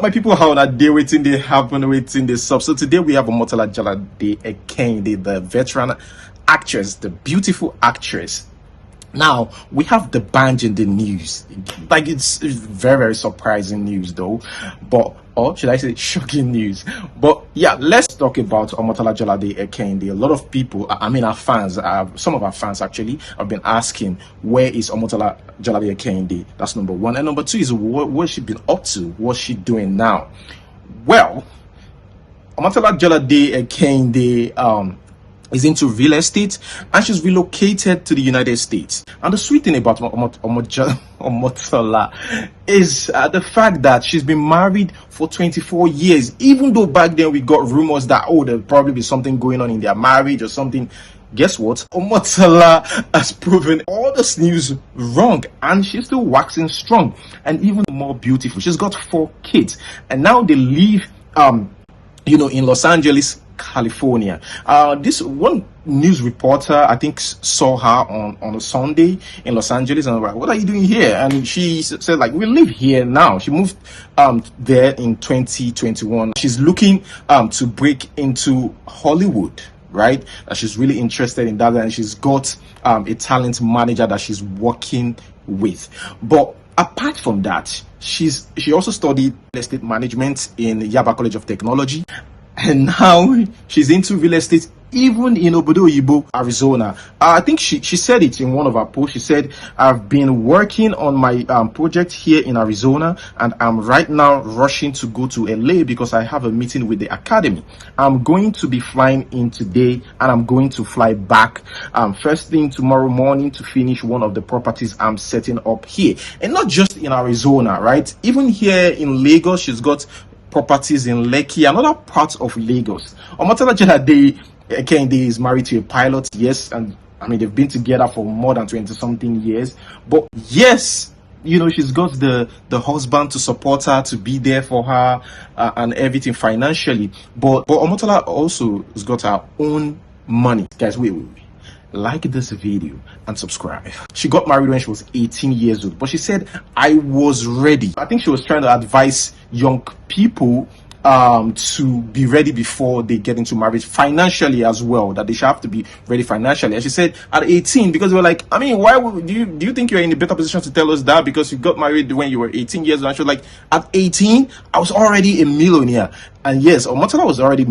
up, my people? How are they waiting? They happen waiting this sub. So today we have Omotola Jalade-Ekeinde, the veteran actress, the beautiful actress. Now we have Dbanj in the news. Like, it's very, very surprising news though, but, or should I say shocking news? But yeah, let's talk about Omotola Jalade-Ekeinde. A lot of people, I mean our fans, some of our fans actually have been asking, where is Omotola Jalade-Ekeinde? That's number one. And number two is, what's she been up to? What's she doing now? Well, Omotola Jalade-Ekeinde is into real estate, and she's relocated to the United States. And the sweet thing about Omotola is the fact that she's been married for 24 years. Even though back then we got rumors that, oh, there'll probably be something going on in their marriage or something. Guess what? Omotola has proven all this news wrong, and she's still waxing strong and even more beautiful. She's got 4 kids, and now they live in Los Angeles, California. This one news reporter, I think, saw her on a Sunday in Los Angeles, and was like, what are you doing here? And she said, like, we live here now. She moved there in 2021. She's looking to break into Hollywood, right? She's really interested in that, and she's got a talent manager that she's working with. But apart from that, she also studied real estate management in Yaba College of Technology, and now she's into real estate even in Obodo Oyibo, Arizona. I think she said it in one of her posts. She said, I've been working on my project here in Arizona, and I'm right now rushing to go to LA because I have a meeting with the academy. I'm going to be flying in today, and I'm going to fly back first thing tomorrow morning to finish one of the properties I'm setting up here. And not just in Arizona, right? Even here in Lagos, she's got properties in Lekki and other parts of Lagos. Omotola Jalade-Ekeinde is married to a pilot, yes, and I mean they've been together for more than 20-something years. But yes, she's got the husband to support her, to be there for her, and everything financially. But Omotola also has got her own money. Guys, wait. Like this video and subscribe. She got married when she was 18 years old, but she said, I was ready. I think she was trying to advise young people to be ready before they get into marriage, financially as well, that they should have to be ready financially. And she said at 18, because they were like, I mean, why would do you think you're in a better position to tell us that because you got married when you were 18 years old? And she was like, at 18 I was already a millionaire. And yes, Omotola was already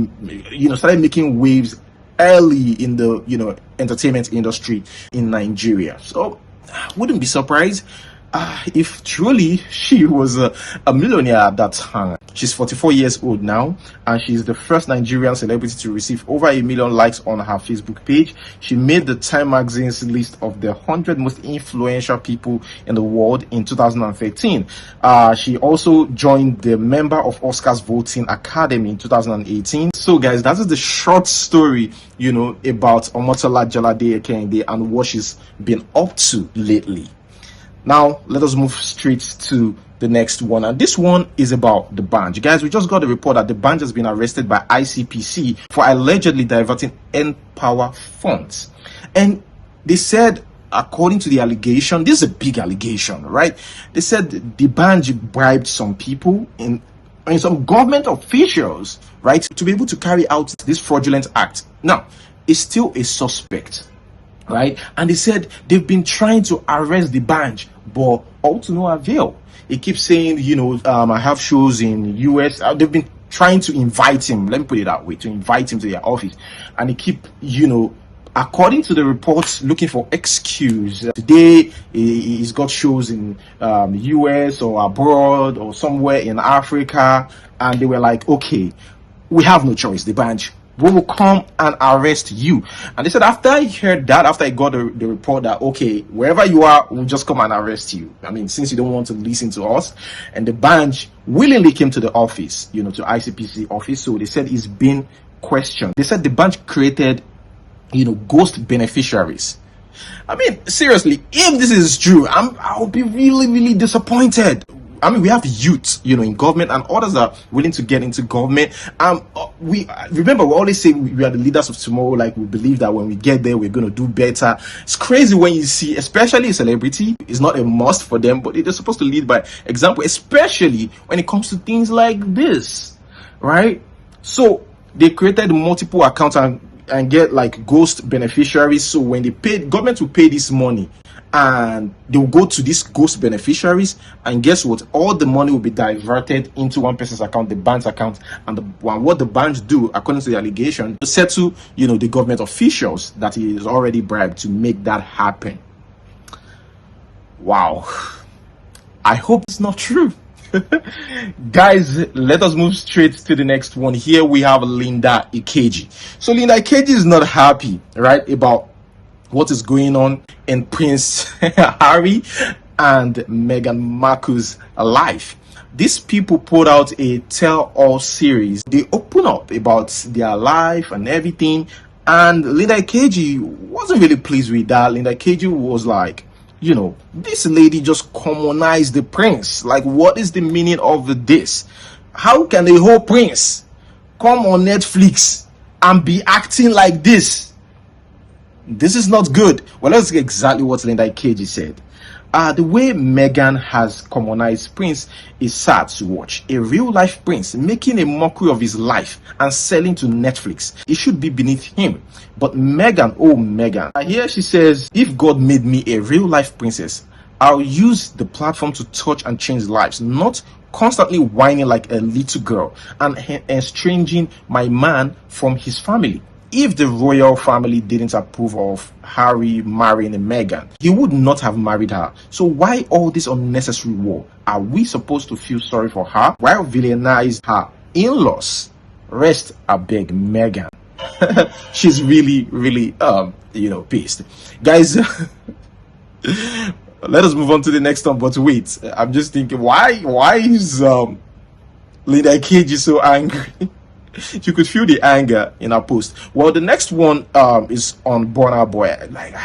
started making waves early in the entertainment industry in Nigeria. So wouldn't be surprised if truly she was a millionaire at that time. She's 44 years old now, and she's the first Nigerian celebrity to receive over 1 million likes on her Facebook page. She made the Time magazine's list of the 100 most influential people in the world in 2013. She also joined the member of Oscars Voting Academy in 2018. So guys, that is the short story, about Omotola Jalade-Ekeinde and what she's been up to lately. Now let us move straight to the next one, and this one is about Dbanj. Guys, we just got a report that Dbanj has been arrested by ICPC for allegedly diverting N-Power funds. And they said, according to the allegation, this is a big allegation, right? They said Dbanj bribed some people and some government officials, right, to be able to carry out this fraudulent act. Now, it's still a suspect, right? And they said they've been trying to arrest Dbanj, but all to no avail. He keeps saying, I have shows in US. They've been trying to invite him, let me put it that way, to invite him to their office. And he keep, according to the reports, looking for excuse. Today, he's got shows in US or abroad or somewhere in Africa. And they were like, okay, we have no choice, Dbanj. We will come and arrest you. And they said after I heard that, after I got the report that, okay, wherever you are, we'll just come and arrest you. I mean, since you don't want to listen to us. And Dbanj willingly came to the office, to ICPC office. So they said he's been questioned. They said Dbanj created, ghost beneficiaries. I mean, seriously, if this is true, I'll be really, really disappointed. I mean, we have youth, in government, and others are willing to get into government. We remember, we always say we are the leaders of tomorrow. Like, we believe that when we get there, we're going to do better. It's crazy when you see, especially a celebrity, it's not a must for them, but they're supposed to lead by example, especially when it comes to things like this, right? So they created multiple accounts and get like ghost beneficiaries. So when they pay, government will pay this money, and they will go to these ghost beneficiaries, and guess what? All the money will be diverted into one person's account, the bank's account, and what the bank do, according to the allegation, to settle, the government officials that he is already bribed to make that happen. Wow. I hope it's not true. Guys, let us move straight to the next one. Here we have Linda Ikeji. So Linda Ikeji is not happy, right, about what is going on in Prince Harry and Meghan Markle's life. These people put out a tell-all series. They open up about their life and everything, and Linda Ikeji wasn't really pleased with that. Linda Ikeji was like, this lady just commonized the prince. Like, what is the meaning of this? How can the whole prince come on Netflix and be acting like this? This is not good. Well, let's get exactly what Linda Ikeji said. The way Meghan has commonized Prince is sad to watch. A real-life prince making a mockery of his life and selling to Netflix. It should be beneath him. But Meghan, oh Meghan. Here she says, if God made me a real-life princess, I'll use the platform to touch and change lives, not constantly whining like a little girl and estranging my man from his family. If the royal family didn't approve of Harry marrying Meghan, he would not have married her. So why all this unnecessary war? Are we supposed to feel sorry for her while villainize her in-laws? Rest abeg, Meghan. She's really, really, pissed. Guys, let us move on to the next one. But wait, I'm just thinking, why is Linda Ikeji so angry? You could feel the anger in her post. Well, the next one is on Burna Boy. Like,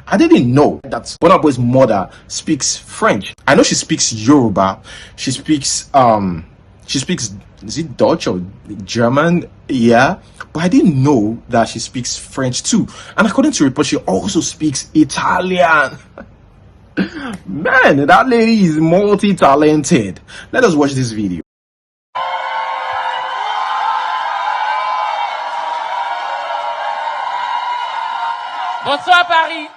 I didn't know that Burna Boy's mother speaks French. I know she speaks Yoruba. She speaks is it Dutch or German? Yeah, but I didn't know that she speaks French too. And according to reports, she also speaks Italian. Man, that lady is multi-talented. Let us watch this video. Bonsoir Paris.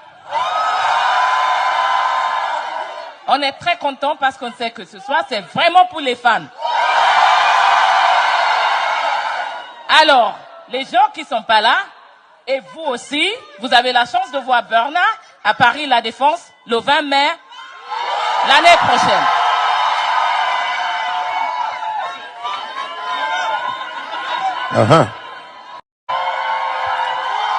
On est très content parce qu'on sait que ce soir c'est vraiment pour les fans. Alors, les gens qui sont pas là, et vous aussi, vous avez la chance de voir Burna à Paris La Défense le 20 mai l'année prochaine.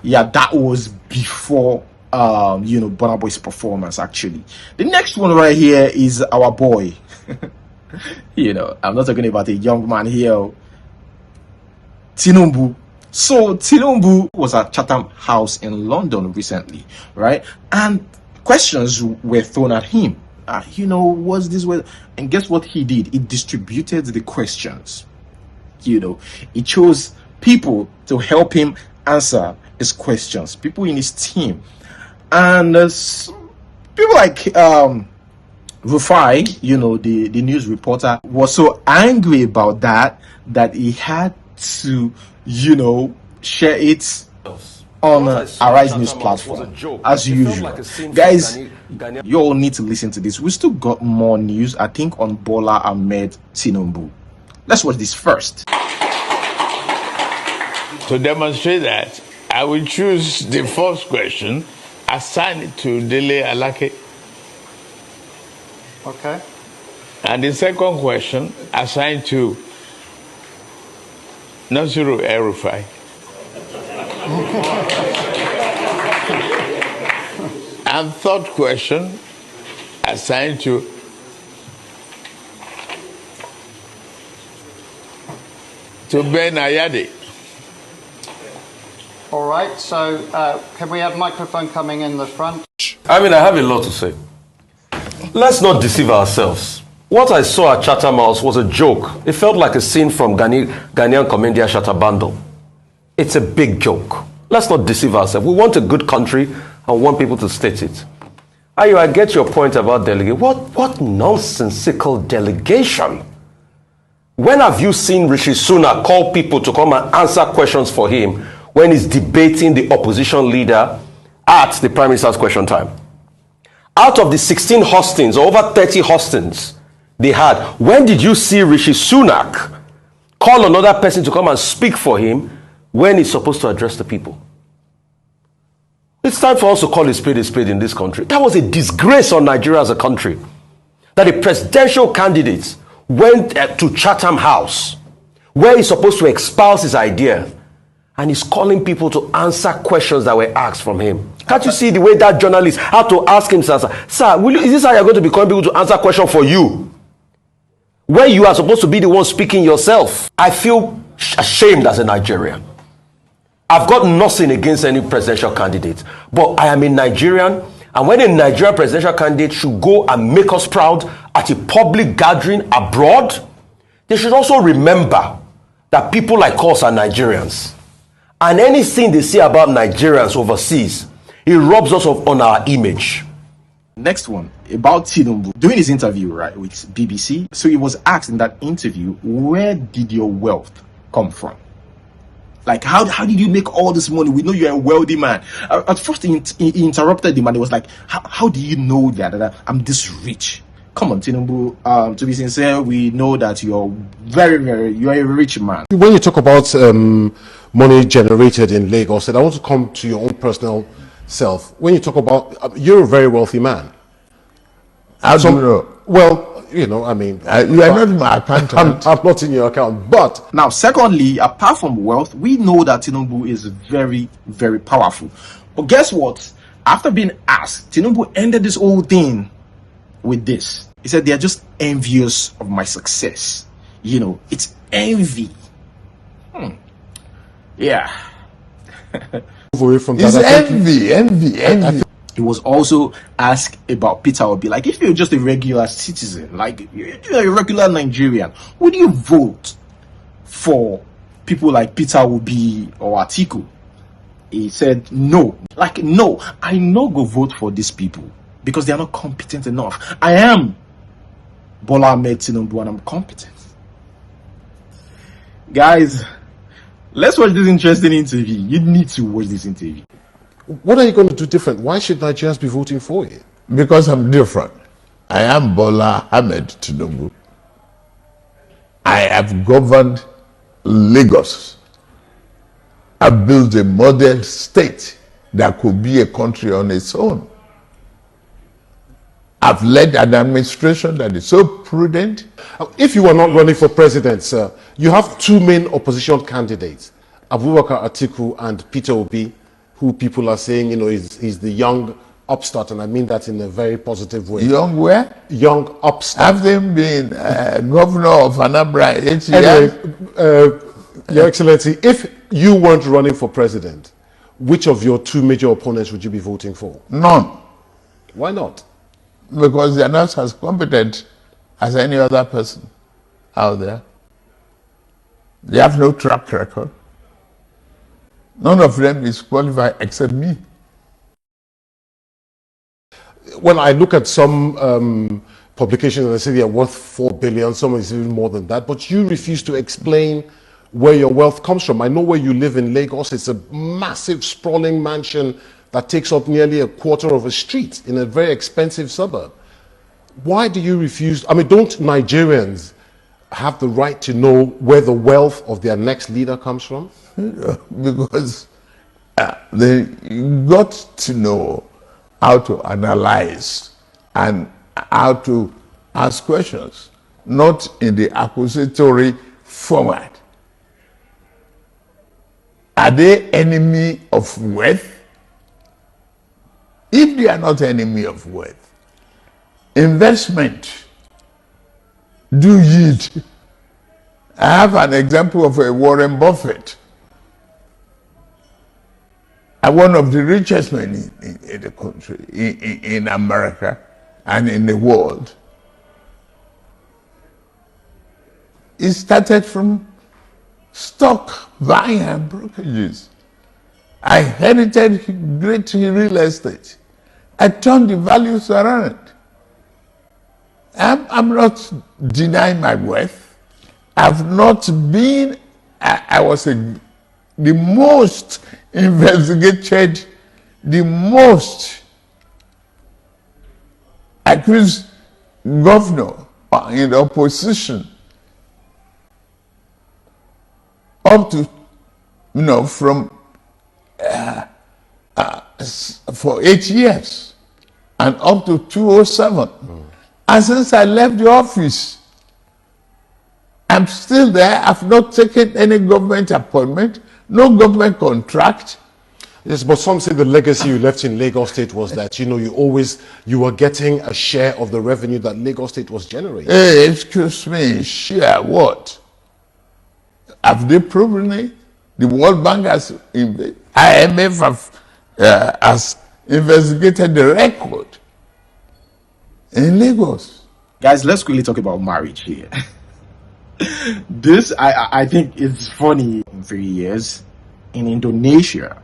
Yeah, that was before Burna Boy's performance. Actually, the next one right here is our boy. I'm not talking about a young man here, Tinubu. So Tinubu was at Chatham House in London recently, right? And questions were thrown at him. What's this way? And guess what he did? He distributed the questions. He chose people to help him answer his questions, people in his team, and people like RUFAI, the news reporter, was so angry about that he had to share it on Arise News platform as usual. Guys, you all need to listen to this. We still got more news, I think, on Bola Ahmed Tinubu. Let's watch this first. To demonstrate that, I will choose the first question, assign it to Dele Alake. Okay. And the second question, assign to Nasiru El-Rufai. And third question, assigned to Ben Ayade. All right, so can we have microphone coming in the front? I have a lot to say. Let's not deceive ourselves. What I saw at CHATHAM'S was a joke. It felt like a scene from Ghanaian comedian Shatta Bundle. It's a big joke. Let's not deceive ourselves. We want a good country and want people to state it. Ayo, I get your point about delegation. What nonsensical delegation? When have you seen Rishi Sunak call people to come and answer questions for him when he's debating the opposition leader at the Prime Minister's question time? Out of the 16 hostings, or over 30 hostings they had, when did you see Rishi Sunak call another person to come and speak for him when he's supposed to address the people? It's time for us to call a spade in this country. That was a disgrace on Nigeria as a country. That a presidential candidate went to Chatham House, where he's supposed to espouse his idea, and he's calling people to answer questions that were asked from him. Can't you see the way that journalist had to ask him, sir, is this how you're going to be calling people to answer questions for you? Where you are supposed to be the one speaking yourself. I feel ashamed as a Nigerian. I've got nothing against any presidential candidate, but I am a Nigerian, and when a Nigerian presidential candidate should go and make us proud at a public gathering abroad, they should also remember that people like us are Nigerians. And anything they say about Nigerians overseas, it robs us on our image. Next one, about Tinubu. During his interview, right, with BBC, so he was asked in that interview, where did your wealth come from? Like, how did you make all this money? We know you're a wealthy man. At first, he interrupted him and he was like, how do you know that I'm this rich? Come on, Tinubu. To be sincere, we know that you're you're a rich man. When you talk about money generated in Lagos, and I want to come to your own personal self. When you talk about, you're a very wealthy man. How do you know? Well, you know, I mean, you are not my accountant. I'm not in your account. But now, secondly, apart from wealth, we know that Tinubu is very, very powerful. But guess what? After being asked, Tinubu ended this whole thing with this. He said, they are just envious of my success. You know, it's envy. Yeah. away from It's that, envy. He was also asked about Peter Obi. Like, if you're just a regular citizen, like you're a regular Nigerian, would you vote for people like Peter Obi or ATIKU? He said no. Like, no, I no go vote for these people because they are not competent enough. I am Bola Ahmed Tinubu and I'm competent. Guys, let's watch this interesting interview. You need to watch this interview. what are you going to do different? Why should Nigerians be voting for you? Because I'm different. I am Bola Ahmed Tinubu. I have governed Lagos. I've built a model state that could be a country on its own. I've led an administration that is so prudent. If you were not running for president, sir, you have two main opposition candidates, Abubakar Atiku and Peter Obi, who people are saying, you know, is the young upstart, and I mean that in a very positive way. Young where? Young upstart. Have they been governor of Anambra 8 years? Anyway, Your Excellency, if you weren't running for president, which of your two major opponents would you be voting for? None. Why not? Because they are not as competent as any other person out there. They have no track record. None of them is qualified except me. When I look at some publications and they say they are worth 4 billion, some is even more than that, but you refuse to explain where your wealth comes from. I know where you live in Lagos. It's a massive, sprawling mansion that takes up nearly a quarter of a street in a very expensive suburb. Why do you refuse? I mean, don't Nigerians have the right to know where the wealth of their next leader comes from? Because they got to know how to analyze and how to ask questions, not in the accusatory format. Are they enemy of wealth? If they are not enemy of wealth, investment do yield. I have an example of a Warren Buffett, one of the richest men in the country, in America and in the world. it started from stock buying and brokerages. I inherited great real estate. I turned the values around. I'm not denying my worth. I've not been, I was the most investigated, the most accused governor in the opposition up to, from for 8 years and up to 2007. And since I left the office, I'm still there. I've not taken any government appointment, no government contract. Yes, but some say the legacy you left in Lagos State was that, you were getting a share of the revenue that Lagos State was generating. Hey, excuse me, share what? Have they proven it? The World Bank has, IMF has investigated the record in Lagos. Guys, let's quickly talk about marriage here. This, I think it's funny. In 3 years in Indonesia,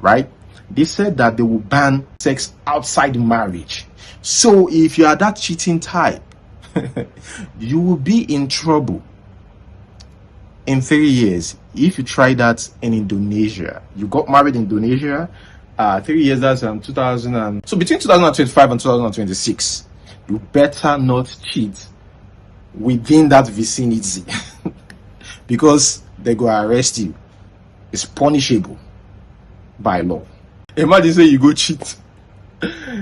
right, they said that they will ban sex outside marriage. So if you are that cheating type, you will be in trouble. In 3 years, if you try that in Indonesia, you got married in Indonesia, 3 years, that's 2000 and, so between 2025 and 2026, you better not cheat within that vicinity because they go arrest you. It's punishable by law. Imagine say you go cheat,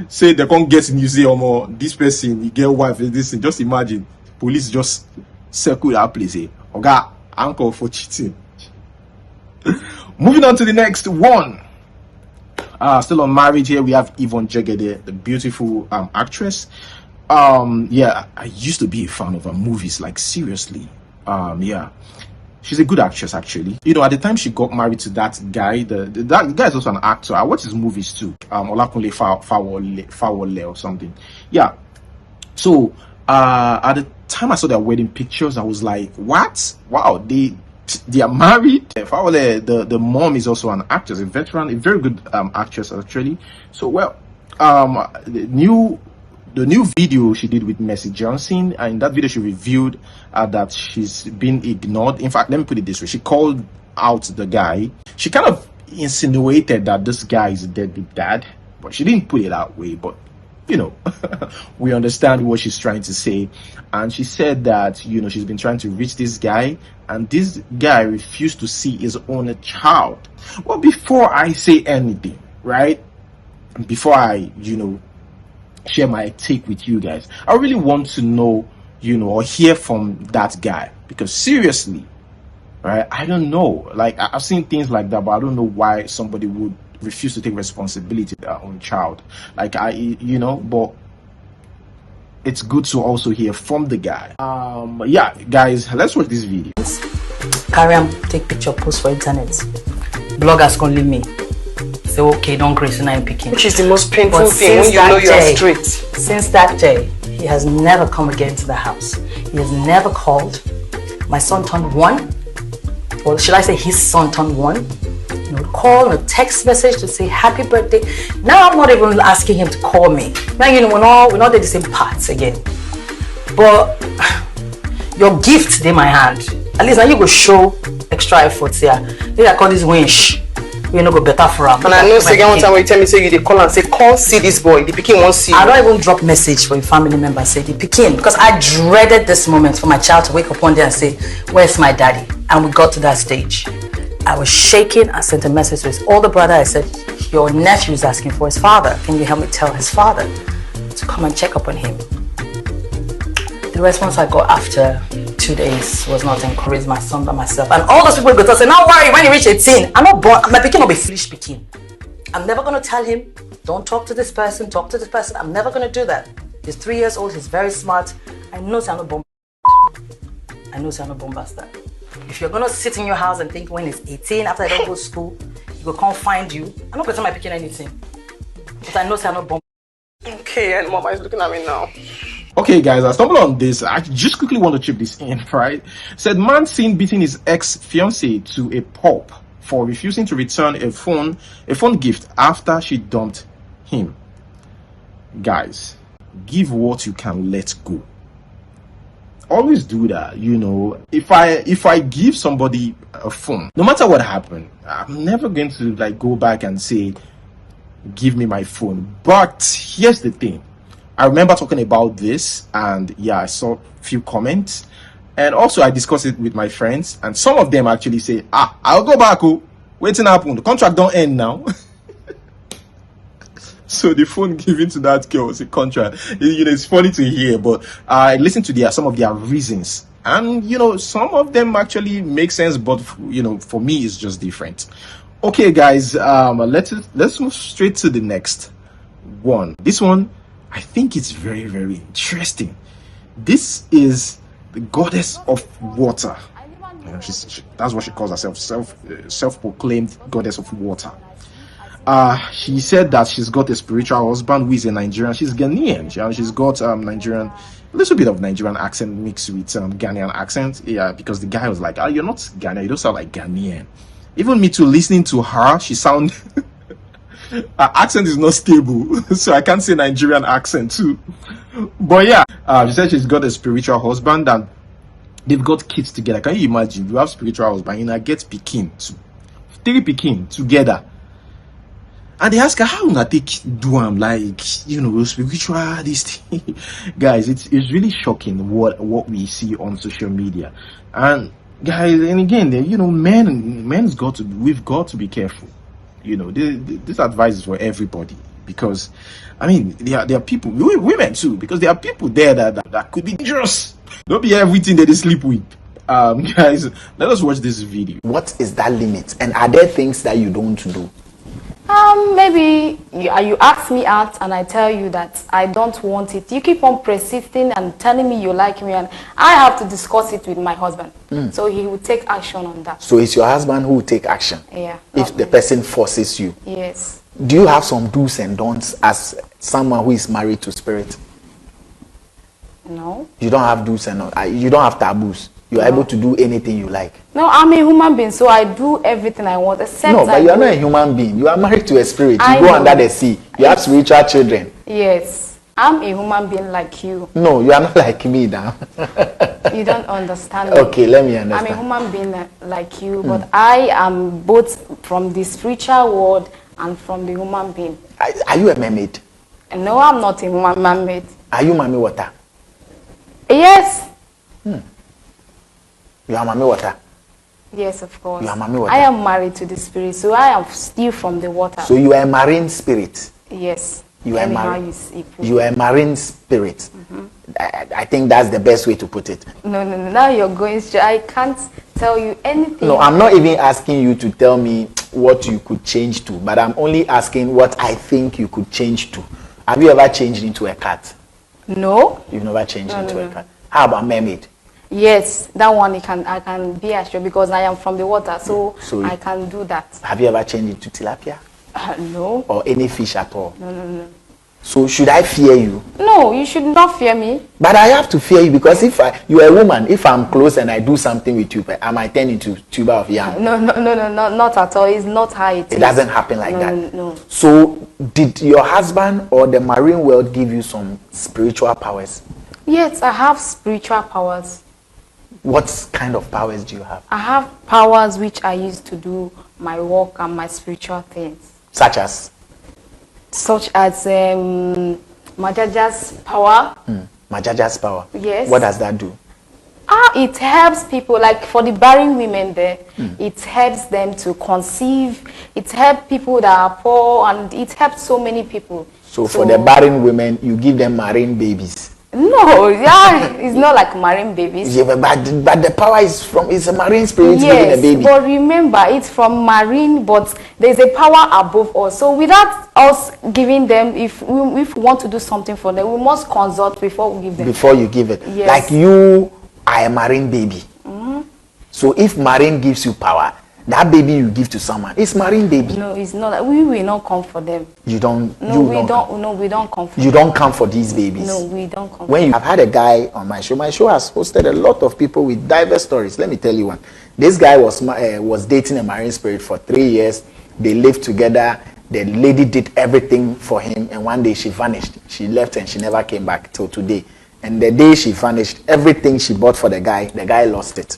say they can't get in, you say, oh, this person, you get wife, this thing. Just imagine police just circle that place, say, okay, uncle for cheating. Moving on to the next one. Still on marriage here, we have YVONNE JEGEDE, the beautiful actress. Yeah, I used to be a fan of her movies, like seriously. Yeah, she's a good actress actually. At the time she got married to that guy, that guy is also an actor. I watch his movies too. Olakunle Fawole or something. Yeah. So at the time I saw their wedding pictures, I was like, what? Wow, they are married. Fawole, the mom is also an actress, a veteran, a very good actress actually. So well, the new video she did with Mercy Johnson, and in that video she revealed that she's been ignored. In fact, let me put it this way, she called out the guy. She kind of insinuated that this guy is a deadbeat dad, but she didn't put it that way, but we understand what she's trying to say. And she said that she's been trying to reach this guy, and this guy refused to see his own child. Well, before I say anything, right, before I share my take with you guys, I really want to know, or hear from that guy, because seriously, right, I don't know, like I've seen things like that, but I don't know why somebody would refuse to take responsibility for their own child. Like but it's good to also hear from the guy. Yeah, guys, let's watch this video. Carry and take picture, post for internet. Bloggers can leave me. Say, okay, don't grace and I'm picking. Which is the most painful thing when you know you are straight. Since that day, he has never come again to the house. He has never called. My son turned 1. Or should I say his son turned 1? Call, a text message to say happy birthday. Now I'm not even asking him to call me. Now we're not in the same parts again. But your gift in my hand. At least now you go show extra efforts here. Maybe I call this winch. We no go better for him. And I know second one time when you tell me say you dey call and say come see this boy. The pikin won't see you. I don't even drop message for a family member say the pikin, because I dreaded this moment for my child to wake up one day and say, where's my daddy? And we got to that stage. I was shaking. I sent a message to his older brother. I said, your nephew is asking for his father. Can you help me tell his father to come and check up on him? The response I got after 2 days was not to encourage my son by myself. And all those people go to say, don't worry, when you reach 18, I'm not born, my pikin will be foolish pikin. I'm never going to tell him, don't talk to this person, talk to this person. I'm never going to do that. He's 3 years old, he's very smart. I know I'm not bomb. I know I'm not bombastic. If you're gonna sit in your house and think when he's 18, after I don't go to school, he will come find you, I'm not gonna tell my picking anything. But I know I'm not bomb. Okay, and Mama is looking at me now. Okay, guys, I stumbled on this. I just quickly want to chip this in, right? Said man seen beating his ex-fiancée to a pulp for refusing to return a phone gift after she dumped him. Guys, give what you can let go. Always do that. You know, if I give somebody a phone, no matter what happened, I'm never going to like go back and say, give me my phone. But here's the thing. I remember talking about this, and yeah, I saw a few comments, and also I discussed it with my friends, and some of them actually say, I'll go back. Waiting happen. The contract don't end now. So the phone given to that girl was a contract. You know, it's funny to hear, but I listened to some of their reasons, and you know, some of them actually make sense, but you know, for me, it's just different. Okay, guys, let's move straight to the next one. This one, I think it's very, very interesting. This is the goddess of water. You know, that's what she calls herself, self-proclaimed goddess of water. She said that she's got a spiritual husband who is a Nigerian. She's Ghanaian. She's got Nigerian, a little bit of Nigerian accent mixed with Ghanaian accent. Yeah, because the guy was like, you're not Ghanaian, you don't sound like Ghanaian. Even me too, listening to her, she sound her accent is not stable, so I can't say Nigerian accent too. But yeah, she said she's got a spiritual husband and they've got kids together. Can you imagine? You have spiritual husband, you know, get Pekin, 3 Pekin together. And they ask her, how will I do am like, you know, spiritual, this thing? Guys, it's really shocking what we see on social media. And guys, and again, you know, we've got to be careful. You know, this advice is for everybody, because I mean, there are people, women too, because there are people there that could be dangerous. Don't be everything that they sleep with. Guys, let us watch this video. What is that limit? And are there things that you don't do? Maybe you ask me out and I tell you that I don't want it. You keep on persisting and telling me you like me, and I have to discuss it with my husband. So he will take action on that. So it's your husband who will take action? Yeah. If the person forces you? Yes. Do you have some do's and don'ts as someone who is married to spirit? No. You don't have do's and don'ts? You don't have taboos? You're able to do anything you like? No, I'm a human being, so I do everything I want, except no, but you're not a human being. You are married to a spirit. You go under the sea. You have spiritual children. Yes. I'm a human being like you. No, you are not like me now. You don't understand me. Okay, let me understand. I'm a human being like you, but I am both from the spiritual world and from the human being. Are you a mermaid? No, I'm not a mermaid. Are you Mami Water? Yes. You are Mami Water? Yes, of course. You are Mami Water? I am married to the spirit, so I am still from the water. So you are a marine spirit? Yes. You are a marine spirit. I think that's the best way to put it. No. Now you're going straight. I can't tell you anything. No, I'm not even asking you to tell me what you could change to, but I'm only asking what I think you could change to. Have you ever changed into a cat? No. You've never changed into a cat. How about mermaid? Yes, that one I can be assured, because I am from the water, so I can do that. Have you ever changed into tilapia? No. Or any fish at all? No. So should I fear you? No, you should not fear me. But I have to fear you, because if you're a woman, if I'm close and I do something with you, I might turn into tuber of yam. No, not at all. It's not how it is. It doesn't happen like that. No. So did your husband or the marine world give you some spiritual powers? Yes, I have spiritual powers. What kind of powers do you have? I have powers which I use to do my work and my spiritual things. Such as? Such as Majaja's power. Majaja's power? Yes. What does that do? It helps people, like for the barren women there, it helps them to conceive. It helps people that are poor, and it helps so many people. So for the barren women, you give them marine babies? No, it's not like marine babies. Yeah, but the power is a marine spirit giving a baby. But remember, it's from marine, but there's a power above us. So without us giving them, if we want to do something for them, we must consult before we give them. Before you give it. Yes. Like you are a marine baby. So if marine gives you power, That baby you give to someone, it's marine baby. No, it's not. We will not come for them. You don't. No, we don't. No, we don't come for You don't come for these babies. No, we don't come. When you have had a guy on my show has hosted a lot of people with diverse stories. Let me tell you one. This guy was dating a marine spirit for 3 years. They lived together. The lady did everything for him, and one day she vanished. She left and she never came back till today. And the day she vanished, everything she bought for the guy lost it.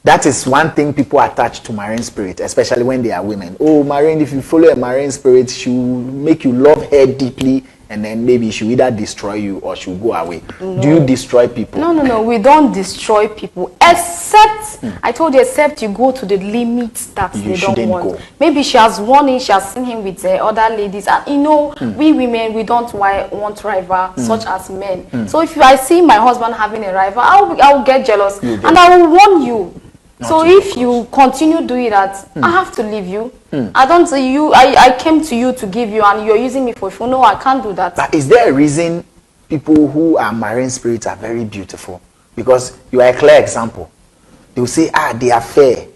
That is one thing people attach to marine spirit, especially when they are women. Oh, marine, if you follow a marine spirit, she will make you love her deeply, and then maybe she will either destroy you or she will go away. No. Do you destroy people? No, we don't destroy people. Except, I told you, except you go to the limits that they don't want. Go. Maybe she has won it, she has seen him with other ladies. And you know, we women, we don't want rival such as men. So if I see my husband having a rival, I'll get jealous. And I will warn you. So if you continue doing that, I have to leave you. I don't say you. I came to you to give you, and you're using me for food. No, I can't do that. But is there a reason people who are marine spirits are very beautiful? Because you are a clear example. They will say, they are fair,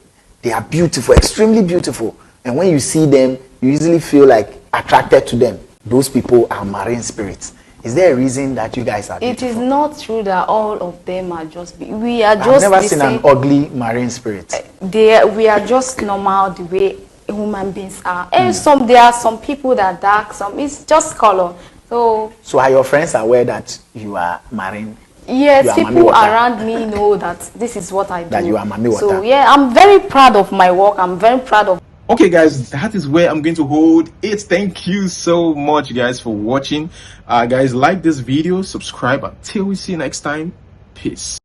they are beautiful, extremely beautiful, and when you see them, you usually feel like attracted to them. Those people are marine spirits. Is there a reason that you guys are beautiful? It is not true that all of them are just. We are just. I've never seen an ugly marine spirit. We are just normal the way human beings are. And there are some people that are dark. Some it's just color. So are your friends aware that you are marine? Yes, people around me know that this is what I do. That you are Mami Water. So yeah, I'm very proud of my work. I'm very proud of. Okay guys, that is where I'm going to hold it. Thank you so much guys for watching. Guys, like this video, subscribe. Until we see you next time, peace.